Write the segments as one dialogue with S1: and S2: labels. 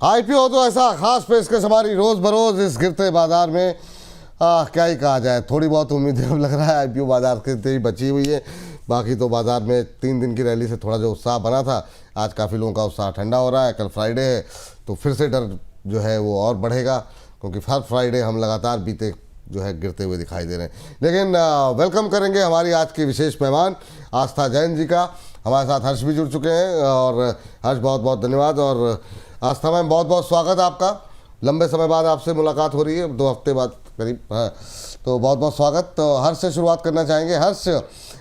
S1: IPO तो ऐसा खास पेशकश हमारी रोज बरोज इस गिरते बाजार में क्या ही कहा जाए। थोड़ी बहुत उम्मीदें अब लग रहा है आईपीओ बाजार के ही बची हुई है। बाकी तो बाजार में 3 दिन की रैली से थोड़ा जो उत्साह बना था, आज काफ़ी लोगों का उत्साह ठंडा हो रहा है। कल फ्राइडे है तो फिर से डर जो है वो और बढ़ेगा, क्योंकि हर फ्राइडे हम लगातार बीते जो है गिरते हुए दिखाई दे रहे हैं। लेकिन वेलकम करेंगे हमारी आज की विशेष मेहमान आस्था जैन जी का। हमारे साथ हर्ष भी जुड़ चुके हैं और हर्ष बहुत बहुत धन्यवाद। और आस्था मैम बहुत बहुत स्वागत है आपका। लंबे समय बाद आपसे मुलाकात हो रही है, 2 हफ्ते बाद करीब, हाँ, तो बहुत बहुत स्वागत। तो हर्ष से शुरुआत करना चाहेंगे। हर्ष,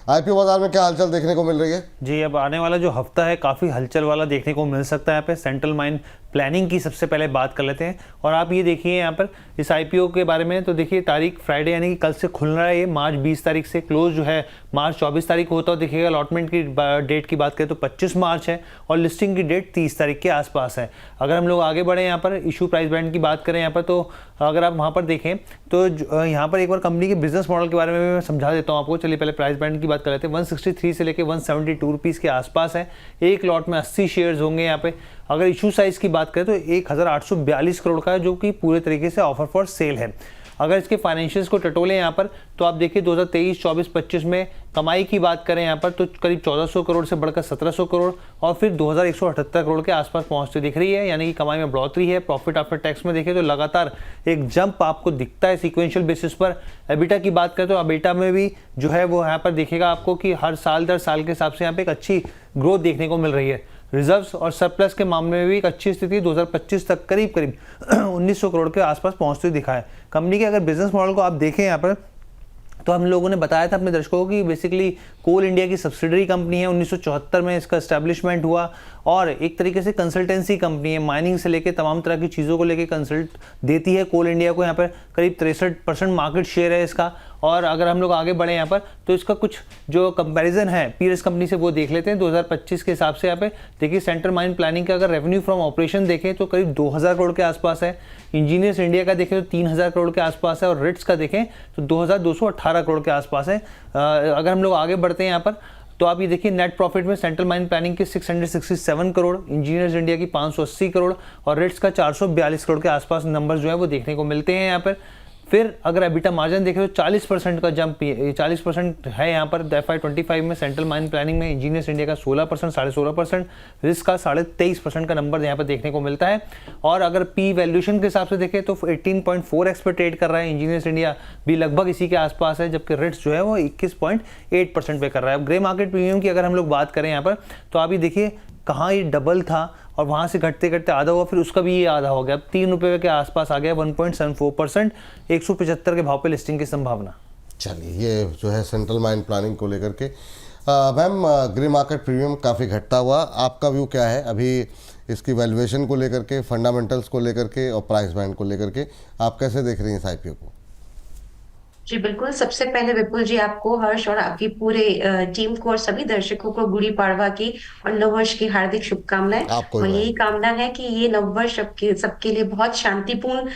S1: आईपीओ बाजार में क्या हलचल देखने को मिल रही है?
S2: जी, अब आने वाला जो हफ्ता है काफ़ी हलचल वाला देखने को मिल सकता है। यहाँ पे सेंट्रल माइन प्लानिंग की सबसे पहले बात कर लेते हैं। और आप ये देखिए यहाँ पर इस आईपीओ के बारे में, तो देखिए तारीख फ्राइडे यानी कि कल से खुल रहा है ये मार्च 20 तारीख से। क्लोज जो है मार्च 24 तारीख को होता है। देखिएगा अलॉटमेंट की डेट की बात करें तो 25 मार्च है और लिस्टिंग की डेट 30 तारीख के आसपास है। अगर हम लोग आगे बढ़े यहाँ पर इशू प्राइस बैंड की बात करें यहाँ पर, तो अगर आप वहाँ पर देखें तो यहाँ पर एक बार कंपनी के बिजनेस मॉडल के बारे में मैं समझा देता हूँ आपको। चलिए पहले प्राइस बैंड की बात कर लेते हैं। 163 से लेकर 172 रुपीज़ के आसपास है। एक लॉट में 80 शेयर्स होंगे यहाँ पे। अगर इशू साइज की बात करें तो 1842 करोड़ का है, जो कि पूरे तरीके से ऑफर फॉर सेल है। अगर इसके फाइनेंशियल्स को टटोलें यहाँ पर, तो आप देखिए 2023, 24, 25 में कमाई की बात करें यहाँ पर तो करीब 1400 करोड़ से बढ़कर 1700 करोड़ और फिर 2178 करोड़ के आसपास पहुंचते दिख रही है, यानी कि कमाई में बढ़ोतरी है। प्रॉफिट आफ्टर टैक्स में देखें तो लगातार एक जंप आपको दिखता है सिक्वेंशियल बेसिस पर। एबिटा की बात करें तो एबिटा में भी जो है वो यहाँ पर दिखेगा आपको कि हर साल दर साल के हिसाब से यहाँ पे एक अच्छी ग्रोथ देखने को मिल रही है। रिजर्व्स और सरप्लस के मामले में भी एक अच्छी स्थिति 2025 तक करीब 1900 करोड़ के आसपास पहुंचते दिखा है। कंपनी के अगर बिजनेस मॉडल को आप देखें यहाँ पर, तो हम लोगों ने बताया था अपने दर्शकों को कि बेसिकली कोल इंडिया की सब्सिडरी कंपनी है। 1974 में इसका एस्टैब्लिशमेंट हुआ और एक तरीके से कंसल्टेंसी कंपनी है। माइनिंग से लेके तमाम तरह की चीज़ों को लेके कंसल्ट देती है कोल इंडिया को। यहाँ पर करीब 63% मार्केट शेयर है इसका। और अगर हम लोग आगे बढ़े यहाँ पर, तो इसका कुछ जो कंपैरिजन है पीएस कंपनी से वो देख लेते हैं 2025 के हिसाब से। यहाँ पे देखिए सेंट्रल माइन प्लानिंग का अगर रेवेन्यू फ्रॉम ऑपरेशन देखें तो करीब 2000 करोड़ के आसपास है। इंजीनियर्स इंडिया का देखें तो 3000 करोड़ के आसपास है और रिट्स का देखें तो 2218 करोड़ के आसपास है। अगर हम लोग आगे बढ़ते हैं यहाँ पर, तो आप ये देखिए नेट प्रॉफिट में सेंट्रल माइन प्लानिंग के 667 करोड़, इंजीनियर्स इंडिया की 580 करोड़ और रेट्स का 442 करोड़ के आसपास नंबर जो है वो देखने को मिलते हैं यहाँ पर। फिर अगर एबिटा मार्जिन देखें तो 40% का जंप 40% है यहाँ पर FY25 में सेंट्रल माइन प्लानिंग में। इंजीनियर्स इंडिया का 16%, 16.5%, रिस्क का 23.5% का नंबर यहाँ पर देखने को मिलता है। और अगर पी वैल्यूएशन के हिसाब से देखें तो 18.4x पे ट्रेड कर रहा है। इंजीनियर्स इंडिया भी लगभग इसी के आसपास है, जबकि रिट्स जो है वो 21.8% पे कर रहा है। ग्रे मार्केट प्रीमियम की अगर हम लोग बात करें यहाँ पर, तो आप ये देखिए कहाँ ये डबल था और वहाँ से घटते घटते आधा हुआ, फिर उसका भी ये आधा हो गया। अब 3 रुपये के आसपास आ गया। 1.74%, 175 के भाव पे लिस्टिंग की संभावना।
S1: चलिए, ये जो है सेंट्रल माइन प्लानिंग को लेकर के मैम ग्रे मार्केट प्रीमियम काफ़ी घटता हुआ, आपका व्यू क्या है अभी इसकी वैल्यूएशन को लेकर के, फंडामेंटल्स को लेकर के और प्राइस बैंड को लेकर के? आप कैसे देख रही हैं इस आईपीओ को?
S3: जी बिल्कुल। सबसे पहले विपुल जी, आपको, हर्ष और आपकी पूरे टीम को और सभी दर्शकों को गुड़ी पाड़वा की और नववर्ष की हार्दिक शुभकामनाएं। और यही कामना है कि ये नववर्ष सबके लिए बहुत शांतिपूर्ण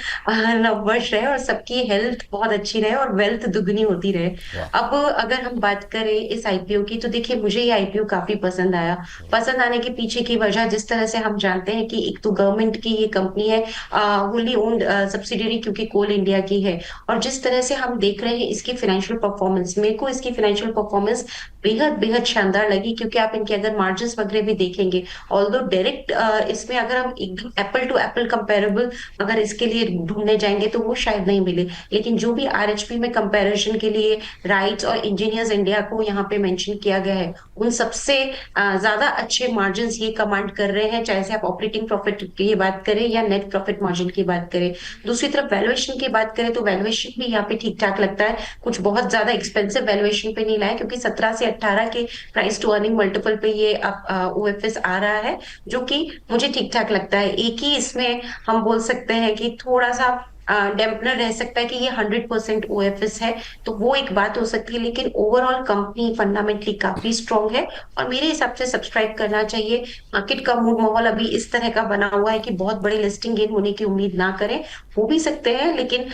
S3: नववर्ष रहे और सबकी हेल्थ बहुत अच्छी रहे और वेल्थ दुगनी होती रहे। अब अगर हम बात करें इस आईपीओ की, तो देखिए मुझे ये आईपीओ काफी पसंद आया। पसंद आने के पीछे की वजह, जिस तरह से हम जानते हैं कि एक तो गवर्नमेंट की ये कंपनी है, होली ओन्ड सब्सिडरी क्योंकि कोल इंडिया की है, और जिस तरह से हम देख रहे हैं इसकी फाइनेंशियल परफॉर्मेंस, मेरे को इसकी फाइनेंशियल परफॉर्मेंस बेहद बेहद शानदार लगी। क्योंकि आप इनके अगर मार्जिन वगैरह भी देखेंगे, ऑल्दो डायरेक्ट इसमें अगर हम एकदम एप्पल टू एप्पल कंपेरेबल अगर इसके लिए ढूंढने जाएंगे तो वो शायद नहीं मिले, लेकिन जो भी आरएचपी में कंपैरिजन के लिए राइट्स और इंजीनियर्स इंडिया को यहाँ पे मेंशन किया गया है, उन सबसे ज्यादा अच्छे मार्जिन ये कमांड कर रहे हैं, चाहे से आप ऑपरेटिंग प्रॉफिट की बात करें या नेट प्रॉफिट मार्जिन की बात करें। दूसरी तरफ वैल्यूएशन की बात करें तो वैल्यूएशन भी यहाँ पे ठीक ठाक लगता है। कुछ बहुत ज्यादा एक्सपेंसिव वैल्यूएशन पे नहीं लाया, क्योंकि 17 से 18 के प्राइस टू अर्निंग मल्टीपल पे ये ओएफएस आ रहा है, जो कि मुझे ठीक ठाक लगता है। एक ही इसमें हम बोल सकते हैं कि थोड़ा सा डैम्पनर रह सकता है कि ये 100% ओएफएस है, तो वो एक बात हो सकती है, लेकिन ओवरऑल कंपनी फंडामेंटली काफी स्ट्रांग है और मेरे हिसाब से सब्सक्राइब करना चाहिए। मार्केट का मूड माहौल अभी इस तरह का बना हुआ है कि बहुत बड़े लिस्टिंग गेन होने की उम्मीद ना करें, हो भी सकते हैं, लेकिन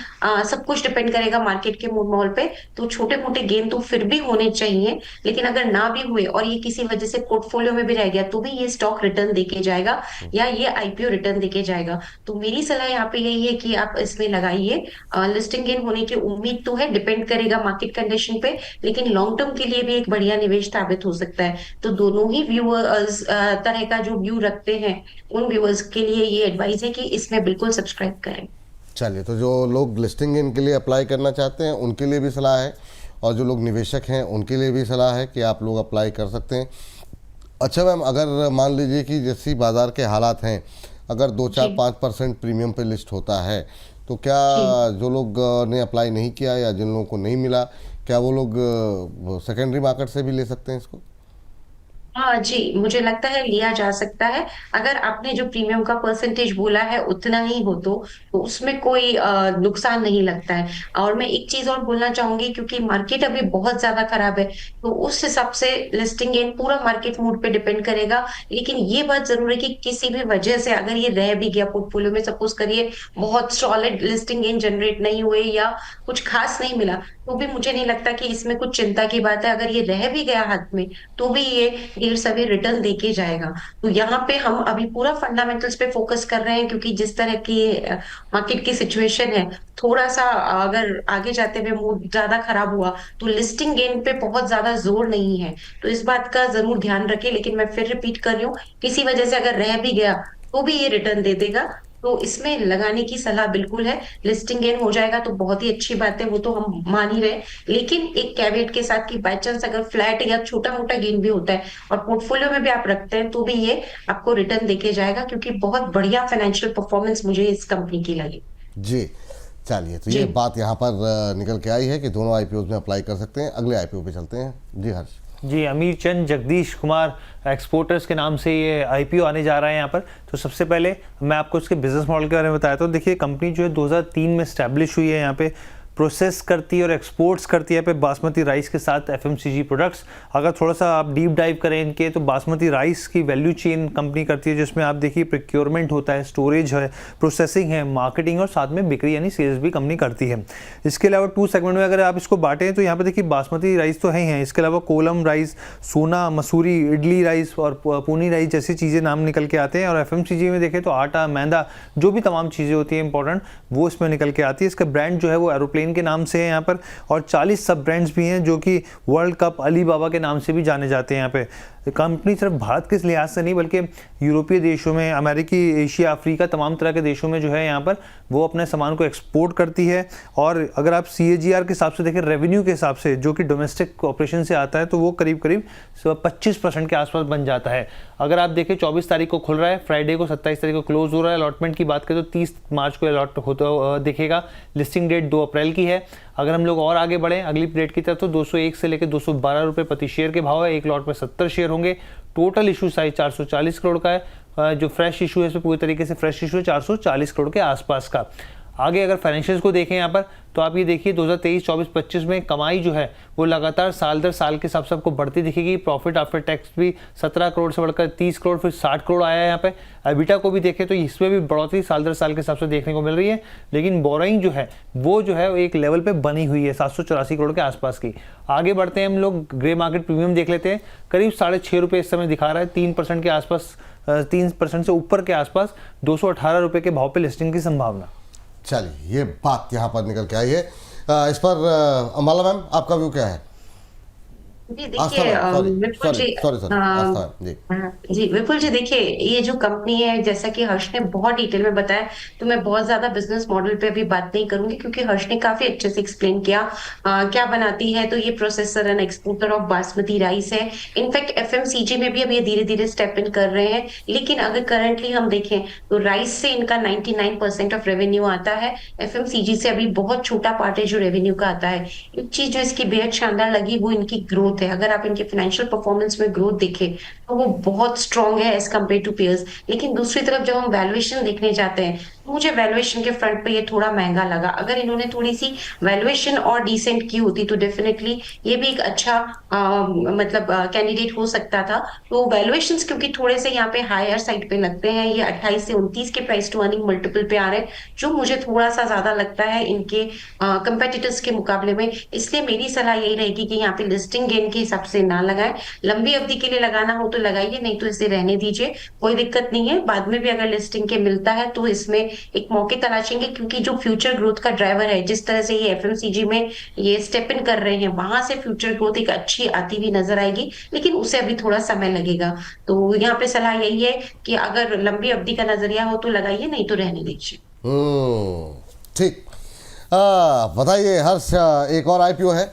S3: सब कुछ डिपेंड करेगा मार्केट के मूड माहौल पे। तो छोटे मोटे गेन तो फिर भी होने चाहिए, लेकिन अगर ना भी हुए और ये किसी वजह से पोर्टफोलियो में भी रह गया, तो भी ये स्टॉक रिटर्न देके जाएगा या ये आईपीओ रिटर्न देके जाएगा। तो मेरी सलाह यहाँ पे यही है कि आप इसमें लगाइए। लिस्टिंग गेन होने की उम्मीद तो है, डिपेंड करेगा मार्केट कंडीशन पे, लेकिन लॉन्ग टर्म के लिए भी एक बढ़िया निवेश साबित हो सकता है। तो दोनों ही व्यूअर्स तरह का जो व्यू रखते हैं, उन व्यूअर्स के लिए ये एडवाइस है कि इसमें बिल्कुल सब्सक्राइब करें।
S1: चलिए, तो जो लोग लिस्टिंग इनके लिए अप्लाई करना चाहते हैं उनके लिए भी सलाह है, और जो लोग निवेशक हैं उनके लिए भी सलाह है कि आप लोग अप्लाई कर सकते हैं। अच्छा मैम, अगर मान लीजिए कि जैसी बाज़ार के हालात हैं, अगर 2-4-5% प्रीमियम पे लिस्ट होता है, तो क्या जो लोग ने अप्लाई नहीं किया या जिन लोगों को नहीं मिला, क्या वो लोग सेकेंडरी मार्केट से भी ले सकते हैं इसको?
S3: हाँ जी, मुझे लगता है लिया जा सकता है। अगर आपने जो प्रीमियम का परसेंटेज बोला है उतना ही हो, तो उसमें कोई नुकसान नहीं लगता है। और मैं एक चीज और बोलना चाहूंगी, क्योंकि मार्केट अभी बहुत ज्यादा खराब है, तो उस हिसाब से लिस्टिंग गेन पूरा मार्केट मूड पे डिपेंड करेगा। लेकिन ये बात जरूर है कि किसी भी वजह से अगर ये रह भी गया पोर्टफोलियो में, सपोज करिए बहुत सॉलिड लिस्टिंग गेन जनरेट नहीं हुए या कुछ खास नहीं मिला, तो भी मुझे नहीं लगता कि इसमें कुछ चिंता की बात है। अगर ये रह भी गया हाथ में, तो भी ये देर सवेर रिटर्न देके जाएगा। तो यहाँ पे हम अभी पूरा फंडामेंटल्स पे फोकस कर रहे हैं, क्योंकि जिस तरह की मार्केट की सिचुएशन है, थोड़ा सा अगर आगे जाते हुए मूड ज्यादा खराब हुआ, तो लिस्टिंग गेन पे बहुत ज्यादा जोर नहीं है। तो इस बात का जरूर ध्यान रखें। लेकिन मैं फिर रिपीट कर रही हूँ, किसी वजह से अगर रह भी गया, तो भी ये रिटर्न दे देगा। तो इसमें लगाने की सलाह बिल्कुल है। लिस्टिंग गेन हो जाएगा तो बहुत ही अच्छी बात है, वो तो हम मान ही रहे, लेकिन एक कैवेट के साथ कि बाय चांस अगर फ्लैट या छोटा मोटा गेन भी होता है और पोर्टफोलियो में भी आप रखते हैं, तो भी ये आपको रिटर्न देके जाएगा, क्योंकि बहुत बढ़िया फाइनेंशियल परफॉर्मेंस मुझे इस कंपनी की लगी।
S1: जी, चलिए, तो
S3: जी
S1: ये बात यहाँ पर निकल के आई है कि दोनों आईपीओ में अप्लाई कर सकते हैं। अगले आईपीओ पे चलते हैं। जी हर्ष।
S2: जी, अमीर चंद जगदीश कुमार एक्सपोर्टर्स के नाम से ये आईपीओ आने जा रहा है यहाँ पर। तो सबसे पहले मैं आपको इसके बिजनेस मॉडल के बारे में बताया। तो देखिए, कंपनी जो है 2003 में स्टैब्लिश हुई है, यहाँ पे प्रोसेस करती है और एक्सपोर्ट्स करती है पे बासमती राइस के साथ एफएमसीजी प्रोडक्ट्स। अगर थोड़ा सा आप डीप डाइव करें इनके, तो बासमती राइस की वैल्यू चेन कंपनी करती है, जिसमें आप देखिए प्रोक्योरमेंट होता है, स्टोरेज है, प्रोसेसिंग है, मार्केटिंग और साथ में बिक्री यानी सेल्स भी कंपनी करती है। इसके अलावा 2 सेगमेंट में अगर आप इसको बांटें, तो यहाँ पे देखिए बासमती राइस तो है ही है, इसके अलावा कोलम राइस, सोना मसूरी, इडली राइस और पूनी राइस जैसी चीज़ें नाम निकल के आते हैं। और एफएमसीजी में देखें तो आटा, मैदा, जो भी तमाम चीज़ें होती हैं इंपॉर्टेंट, वो इसमें निकल के आती है। इसका ब्रांड जो है वो एरोप्लेन के नाम से है यहाँ पर, और 40 सब ब्रांड्स भी हैं जो कि वर्ल्ड कप, अली बाबा के नाम से भी जाने जाते हैं। यहाँ पे कंपनी सिर्फ भारत के लिहाज से नहीं, बल्कि यूरोपीय देशों में, अमेरिकी, एशिया, अफ्रीका, तमाम तरह के देशों में जो है यहाँ पर वो अपने सामान को एक्सपोर्ट करती है। और अगर आप CAGR के हिसाब से देखें, रेवेन्यू के हिसाब से, जो कि डोमेस्टिक ऑपरेशन से आता है, तो वो करीब करीब 25% के आसपास बन जाता है। अगर आप देखें 24 तारीख को खुल रहा है, फ्राइडे को 27 तारीख को क्लोज हो रहा है। अलॉटमेंट की बात करें तो 30 मार्च को अलॉट होता दिखेगा। लिस्टिंग डेट 2 अप्रैल की है। अगर हम लोग और आगे बढ़ें अगली डेट की तरफ, तो 201 से लेकर 212 रुपये प्रति शेयर के भाव है। एक लॉट में 70 शेयर होंगे। टोटल इशू साइज 440 करोड़ का है। जो फ्रेश इशू है, इसमें पूरी तरीके से फ्रेश इशू है 440 करोड़ के आसपास का। आगे अगर फाइनेंशियल्स को देखें यहाँ पर, तो आप ये देखिए 2023, 24, 25 में कमाई जो है वो लगातार साल दर साल के हिसाब से आपको बढ़ती दिखेगी। प्रॉफिट आफ्टर टैक्स भी 17 करोड़ से बढ़कर 30 करोड़, फिर 60 करोड़ आया है यहाँ पे। एबिटा को भी देखें तो इसमें भी बढ़ोतरी साल दर साल के हिसाब से देखने को मिल रही है। लेकिन बोरोइंग जो है वो जो है एक लेवल पे बनी हुई है 784 करोड़ के आसपास की। आगे बढ़ते हैं हम लोग, ग्रे मार्केट प्रीमियम देख लेते हैं। करीब 6.5 रुपये इस समय दिखा रहा है, 3% के आसपास, 3% से ऊपर के आसपास, 218 रुपये के भाव पे लिस्टिंग की संभावना।
S1: चलिए, ये बात यहाँ पर निकल के आई है। इस पर अंबाला मैम, आपका व्यू क्या है?
S3: जी देखिए विपुल जी, जी विपुल जी, देखिए ये जो कंपनी है, जैसा कि हर्ष ने बहुत डिटेल में बताया, तो मैं बहुत ज्यादा बिजनेस मॉडल पे अभी बात नहीं करूंगी, क्योंकि हर्ष ने काफी अच्छे से एक्सप्लेन किया क्या बनाती है। तो ये processor and exporter of basmati rice है। इनफैक्ट एफएमसीजी में भी अब ये धीरे धीरे स्टेप इन कर रहे हैं। लेकिन अगर करंटली हम देखें तो राइस से इनका 99% ऑफ रेवेन्यू आता है। एफएमसीजी से अभी बहुत छोटा पार्ट है जो रेवेन्यू का आता है। एक चीज जो इसकी बेहद शानदार लगी वो इनकी ग्रोथ ग्रोथ है, अगर आप इनके फाइनेंशियल परफॉर्मेंस में ग्रोथ देखें तो वो बहुत स्ट्रांग है एज कम्पेयर टू पेयर्स। लेकिन दूसरी तरफ जब हम वैल्यूएशन देखने जाते हैं तो मुझे वैल्यूएशन के फ्रंट पे ये थोड़ा महंगा लगा। अगर इन्होंने थोड़ी सी वैल्यूएशन और डिसेंट की होती तो डेफिनेटली ये भी एक अच्छा मतलब कैंडिडेट हो सकता था। तो वैल्यूएशंस क्योंकि थोड़े से यहाँ पे हायर साइड पे लगते हैं, ये 28 से 29 के प्राइस टू अर्निंग मल्टीपल पे आ रहे हैं, जो मुझे थोड़ा सा ज्यादा लगता है इनके कंपेटिटर्स के मुकाबले में। इसलिए मेरी सलाह यही रहेगी कि यहाँ पे लिस्टिंग गेन के हिसाब से ना लगाएं, लंबी अवधि के लिए लगाना हो तो लगाइए, नहीं तो इसे रहने दीजिए, कोई दिक्कत नहीं है। बाद में भी अगर लिस्टिंग के मिलता है तो इसमें एक मौके तलाशेंगे, क्योंकि जो फ्यूचर ग्रोथ का ड्राइवर है, जिस तरह से ये एफएमसीजी में ये स्टेप इन कर रहे हैं, वहां से फ्यूचर ग्रोथ एक अच्छी आती हुई नजर आएगी, लेकिन उसे अभी थोड़ा समय लगेगा। तो यहाँ पे सलाह यही है कि अगर लंबी अवधि का नजरिया हो तो लगाइए, नहीं तो रहने दीजिए।
S1: ठीक। बताइए हर्ष, एक और आईपीओ है,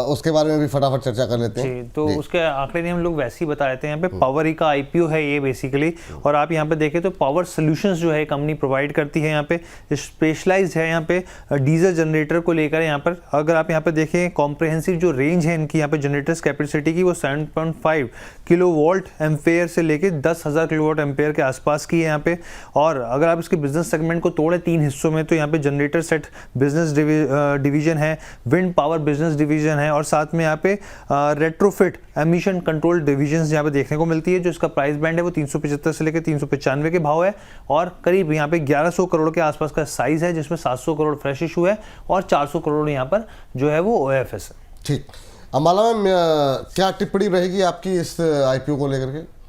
S1: उसके बारे में भी फटाफट चर्चा कर लेते हैं।
S2: तो उसके आंकड़े नहीं हम लोग वैसे ही बता देते हैं। यहाँ पे पावर ई का आईपीओ है ये बेसिकली, और आप यहाँ पे देखें तो पावर सॉल्यूशंस जो है कंपनी प्रोवाइड करती है, यहाँ पे स्पेशलाइज्ड है यहाँ पे डीजल जनरेटर को लेकर। यहाँ पर अगर आप यहाँ पे देखें कॉम्प्रहेंसिव जो रेंज है इनकी यहाँ पे जनरेटर्स कैपेसिटी की, वो 7.5 किलोवाट एम्पेयर से लेके 10,000 किलोवाट एम्पेयर के आसपास की है यहाँ पे। और अगर आप इसके बिजनेस सेगमेंट को तोड़े 3 हिस्सों में, तो यहाँ पे जनरेटर सेट बिजनेस डिवीजन है, विंड पावर बिजनेस डिवीजन है, और साथ में यहाँ पे रेट्रोफिट एमिशन कंट्रोल डिवीजन यहाँ पे देखने को मिलती है। जो इसका प्राइस बैंड है वो 375 से लेकर 395 के भाव है, और करीब यहाँ पे 1100 करोड़ के आसपास का साइज है, जिसमें 700 करोड़ फ्रेश इशू है और 400 करोड़ यहाँ पर जो है वो ओएफएस है।
S1: ठीक। अम्बाला मैम, क्या टिप्पणी रहेगी आपकी इस आईपीओ को लेकर के?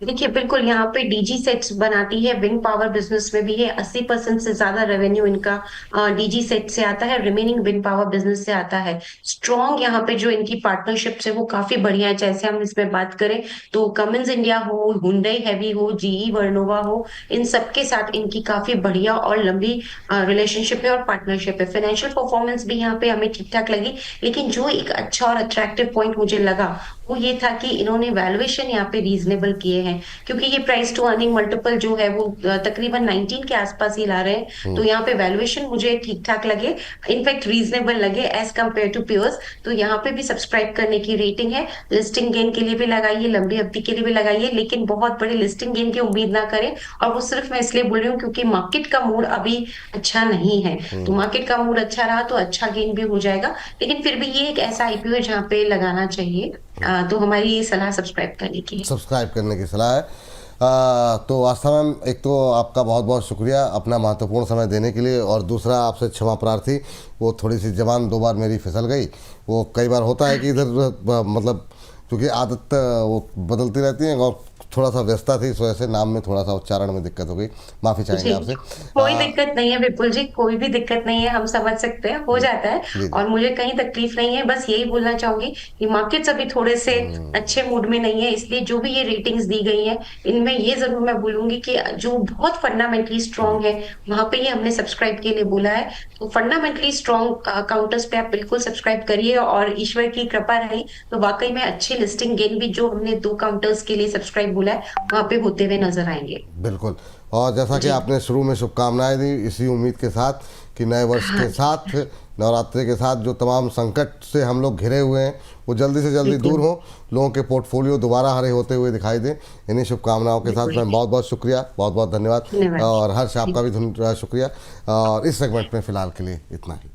S3: देखिए बिल्कुल, यहाँ पे डीजी सेट्स बनाती है, विंड पावर बिजनेस में भी है। 80% से ज्यादा रेवेन्यू इनका डीजी सेट से आता है, रिमेनिंग विंड पावर बिजनेस से आता है। स्ट्रॉन्ग यहाँ पे जो इनकी पार्टनरशिप्स है वो काफी बढ़िया है। जैसे हम इसमें बात करें तो कमिंस इंडिया हो, हुंडई हेवी हो, जीई वर्नोवा हो, इन सबके साथ इनकी काफी बढ़िया और लंबी रिलेशनशिप है और पार्टनरशिप है। फाइनेंशियल परफॉर्मेंस भी यहाँ पे हमें ठीक ठाक लगी, लेकिन जो एक अच्छा और अट्रैक्टिव पॉइंट मुझे लगा वो ये था कि इन्होंने वैल्यूएशन यहाँ पे रीजनेबल किए हैं, क्योंकि ये प्राइस टू अर्निंग मल्टीपल जो है वो तकरीबन 19 के आसपास ही ला रहे हैं। तो यहाँ पे वैल्यूएशन मुझे ठीक ठाक लगे, इनफैक्ट रीजनेबल लगे एज कम्पेयर टू पेयर्स। तो यहाँ पे भी सब्सक्राइब करने की रेटिंग है। लिस्टिंग गेन के लिए भी लगाइए, लंबी अवधि के लिए भी लगाइए, लेकिन बहुत बड़े लिस्टिंग गेन की उम्मीद ना करें। और वो सिर्फ मैं इसलिए बोल रही हूँ क्योंकि मार्केट का मूड अभी अच्छा नहीं है। तो मार्केट का मूड अच्छा रहा तो अच्छा गेन भी हो जाएगा, लेकिन फिर भी ये एक ऐसा आईपीओ है जहाँ पे लगाना चाहिए। तो हमारी ये सलाह सब्सक्राइब करने की
S1: सलाह है। तो आस्था मैम, एक तो आपका बहुत बहुत शुक्रिया अपना महत्वपूर्ण समय देने के लिए, और दूसरा आपसे क्षमा प्रार्थी, वो थोड़ी सी जबान 2 बार मेरी फिसल गई। वो कई बार होता है कि इधर मतलब क्योंकि आदत वो बदलती रहती है, और थोड़ा सा व्यस्तता थी, इस वजह से नाम में थोड़ा सा उच्चारण में दिक्कत हो गई, माफी चाहेंगे आपसे।
S3: कोई दिक्कत नहीं है विपुल जी, कोई भी दिक्कत नहीं है, हम समझ सकते हैं, हो जाता है, और मुझे कहीं तकलीफ नहीं है। बस यही बोलना चाहूंगी कि मार्केट्स अभी थोड़े से अच्छे मूड में नहीं है, इसलिए जो भी ये रेटिंग्स दी गई हैं इनमें ये जरूर मैं बोलूंगी कि जो बहुत फंडामेंटली स्ट्रॉन्ग है वहां पे ये हमने सब्सक्राइब के लिए बोला है। तो फंडामेंटली स्ट्रॉन्ग काउंटर्स पे आप बिल्कुल सब्सक्राइब करिए, और ईश्वर की कृपा रही तो वाकई में अच्छी लिस्टिंग गेन भी जो हमने 2 काउंटर्स के लिए सब्सक्राइब बोला है वहां पे होते हुए नजर आएंगे।
S1: बिल्कुल। और जैसा कि आपने शुरू में शुभकामनाएं दी, इसी उम्मीद के साथ कि नए वर्ष के साथ, नवरात्रि के साथ जो तमाम संकट से हम लोग घिरे हुए हैं वो जल्दी से जल्दी दूर हो, लोगों के पोर्टफोलियो दोबारा हरे होते हुए दिखाई दें। इन्हीं शुभकामनाओं के साथ मैं बहुत बहुत शुक्रिया, बहुत बहुत धन्यवाद। और हर्ष, आपका भी शुक्रिया। और इस सेगमेंट में फिलहाल के लिए इतना ही।